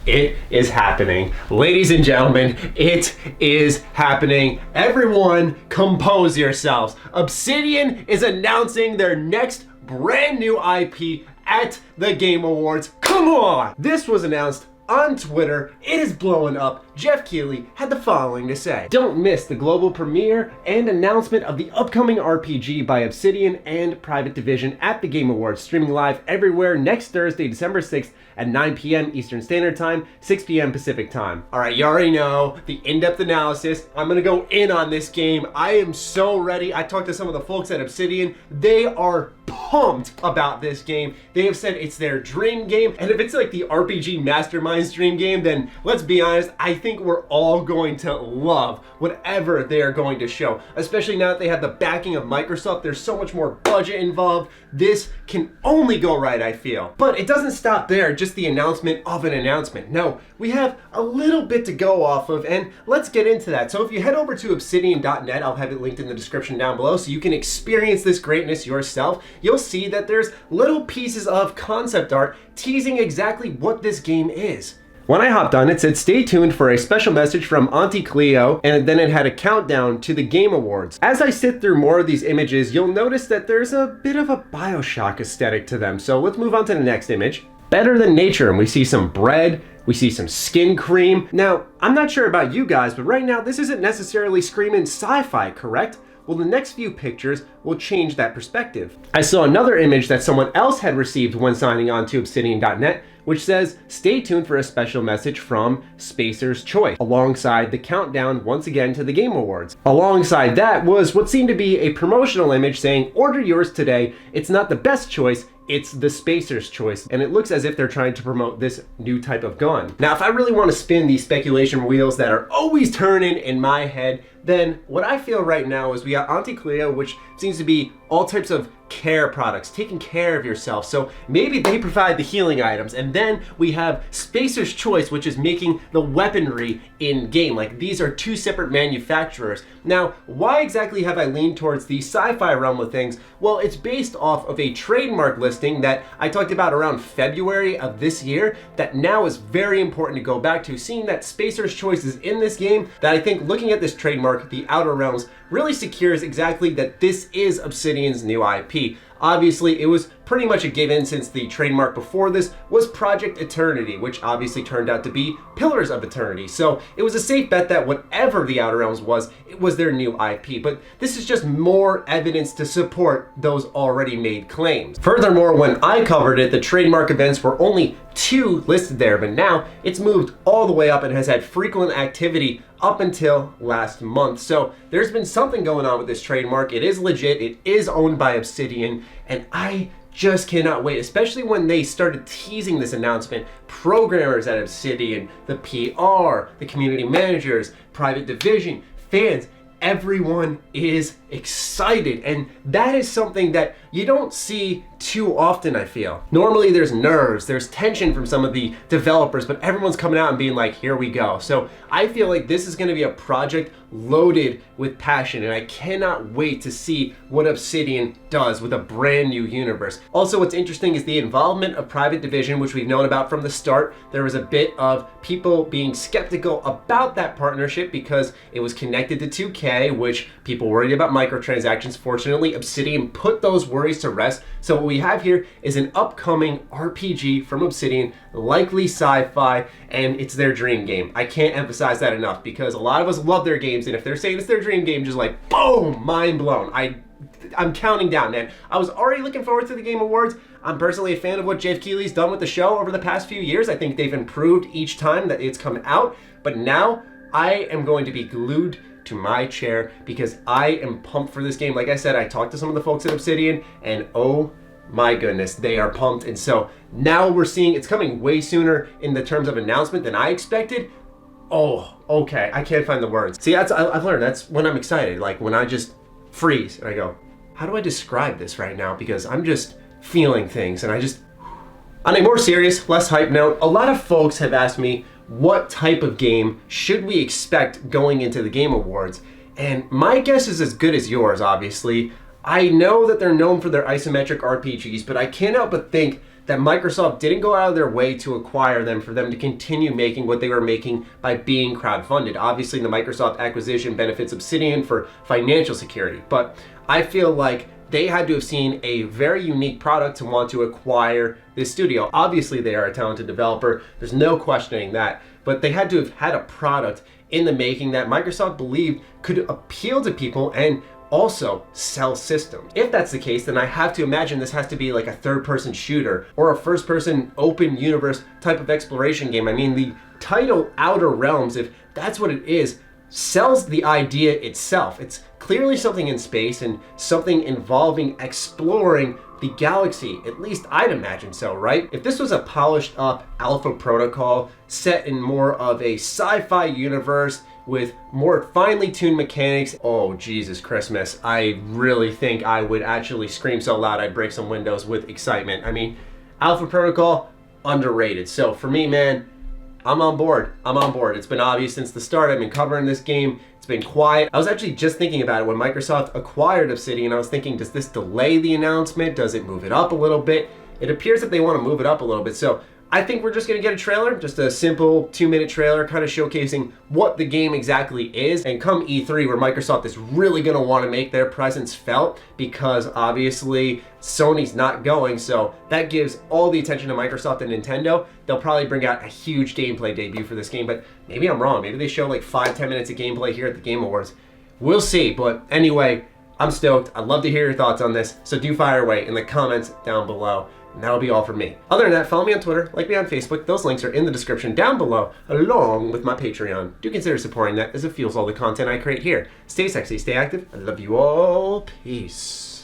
It is happening. Ladies and gentlemen, it is happening. Everyone, compose yourselves. Obsidian is announcing their next brand new IP at the Game Awards. Come on! This was announced on Twitter. It is blowing up. Jeff Keighley had the following to say. Don't miss the global premiere and announcement of the upcoming RPG by Obsidian and Private Division at the Game Awards, streaming live everywhere next Thursday, December 6th at 9 p.m. Eastern Standard Time, 6 p.m. Pacific Time. All right, you already know the in-depth analysis. I'm gonna go in on this game. I am so ready. I talked to some of the folks at Obsidian. They are pumped about this game. They have said it's their dream game, and if it's like the RPG Mastermind's dream game, then let's be honest, I think we're all going to love whatever they are going to show, especially now that they have the backing of Microsoft. There's so much more budget involved. This can only go right, I feel. But it doesn't stop there, just the announcement of an announcement. No, we have a little bit to go off of, and let's get into that. So if you head over to obsidian.net, I'll have it linked in the description down below so you can experience this greatness yourself. You'll see that there's little pieces of concept art teasing exactly what this game is. When I hopped on, it said stay tuned for a special message from Auntie Cleo, and then it had a countdown to the Game Awards. As I sit through more of these images, you'll notice that there's a bit of a Bioshock aesthetic to them. So let's move on to the next image. Better than nature, and we see some bread, we see some skin cream. Now, I'm not sure about you guys, but right now this isn't necessarily screaming sci-fi, correct? Well, the next few pictures will change that perspective. I saw another image that someone else had received when signing on to obsidian.net, which says, stay tuned for a special message from Spacer's Choice, alongside the countdown once again to the Game Awards. Alongside that was what seemed to be a promotional image saying, order yours today. It's not the best choice, it's the Spacer's Choice, and it looks as if they're trying to promote this new type of gun. Now, if I really want to spin these speculation wheels that are always turning in my head, then what I feel right now is we got Auntie Cleo, which seems to be all types of care products, taking care of yourself. So maybe they provide the healing items, and then we have Spacer's Choice, which is making the weaponry in game. Like, these are two separate manufacturers. Now, why exactly have I leaned towards the sci-fi realm of things? Well, it's based off of a trademark listing that I talked about around February of this year that now is very important to go back to, seeing that Spacer's Choice is in this game, that I think looking at this trademark, the Outer Realms, really secures exactly that this is Obsidian's new IP. Obviously, it was pretty much a given since the trademark before this was Project Eternity, which obviously turned out to be Pillars of Eternity. So it was a safe bet that whatever the Outer Realms was, it was their new IP. But this is just more evidence to support those already made claims. Furthermore, when I covered it, the trademark events were only 2 listed there, but now it's moved all the way up and has had frequent activity up until last month. So there's been something going on with this trademark. It is legit, it is owned by Obsidian, and I just cannot wait, especially when they started teasing this announcement. Programmers at Obsidian, the PR, the community managers, Private Division, fans, everyone is excited, and that is something that you don't see too often, I feel. Normally there's nerves, there's tension from some of the developers, but everyone's coming out and being like, here we go. So I feel like this is going to be a project loaded with passion, and I cannot wait to see what Obsidian does with a brand new universe. Also, what's interesting is the involvement of Private Division, which we've known about from the start. There was a bit of people being skeptical about that partnership because it was connected to 2K, which people worried about microtransactions. Fortunately, Obsidian put those worries to rest. So what we have here is an upcoming RPG from Obsidian, likely sci-fi, and it's their dream game. I can't emphasize that enough because a lot of us love their games, and if they're saying it's their dream game, just like, boom, mind blown. I'm counting down, man. I was already looking forward to the Game Awards. I'm personally a fan of what Jeff Keighley's done with the show over the past few years. I think they've improved each time that it's come out, but now I am going to be glued to my chair because I am pumped for this game. Like I said, I talked to some of the folks at Obsidian, and oh my goodness, they are pumped. And so now we're seeing it's coming way sooner in the terms of announcement than I expected. Oh, okay, I can't find the words. See, I've learned that's when I'm excited, like when I just freeze and I go, how do I describe this right now? Because I'm just feeling things, and on a more serious, less hype note, a lot of folks have asked me what type of game should we expect going into the Game Awards, and my guess is as good as yours, obviously. I know that they're known for their isometric RPGs, but I can't help but think that Microsoft didn't go out of their way to acquire them for them to continue making what they were making by being crowdfunded. Obviously, the Microsoft acquisition benefits Obsidian for financial security, but I feel like they had to have seen a very unique product to want to acquire this studio. Obviously, they are a talented developer. There's no questioning that, but they had to have had a product in the making that Microsoft believed could appeal to people and also sell systems. If that's the case, then I have to imagine this has to be like a third-person shooter or a first-person open universe type of exploration game. I mean, the title Outer Realms, if that's what it is, sells the idea itself. It's clearly something in space and something involving exploring the galaxy. At least I'd imagine so, right? If this was a polished up alpha protocol set in more of a sci-fi universe with more finely tuned mechanics, oh Jesus Christmas, I really think I would actually scream so loud I'd break some windows with excitement. I mean, alpha protocol, underrated. So for me, man, I'm on board. I'm on board. It's been obvious since the start. I've been covering this game. It's been quiet. I was actually just thinking about it when Microsoft acquired Obsidian. I was thinking, does this delay the announcement? Does it move it up a little bit? It appears that they want to move it up a little bit. So I think we're just going to get a trailer, just a simple 2-minute trailer kind of showcasing what the game exactly is. And come E3, where Microsoft is really going to want to make their presence felt, because obviously Sony's not going, so that gives all the attention to Microsoft and Nintendo. They'll probably bring out a huge gameplay debut for this game, but maybe I'm wrong. Maybe they show like 5-10 minutes of gameplay here at the Game Awards. We'll see, but anyway, I'm stoked. I'd love to hear your thoughts on this, so do fire away in the comments down below. And that'll be all from me. Other than that, follow me on Twitter, like me on Facebook. Those links are in the description down below, along with my Patreon. Do consider supporting that, as it fuels all the content I create here. Stay sexy, stay active. I love you all. Peace.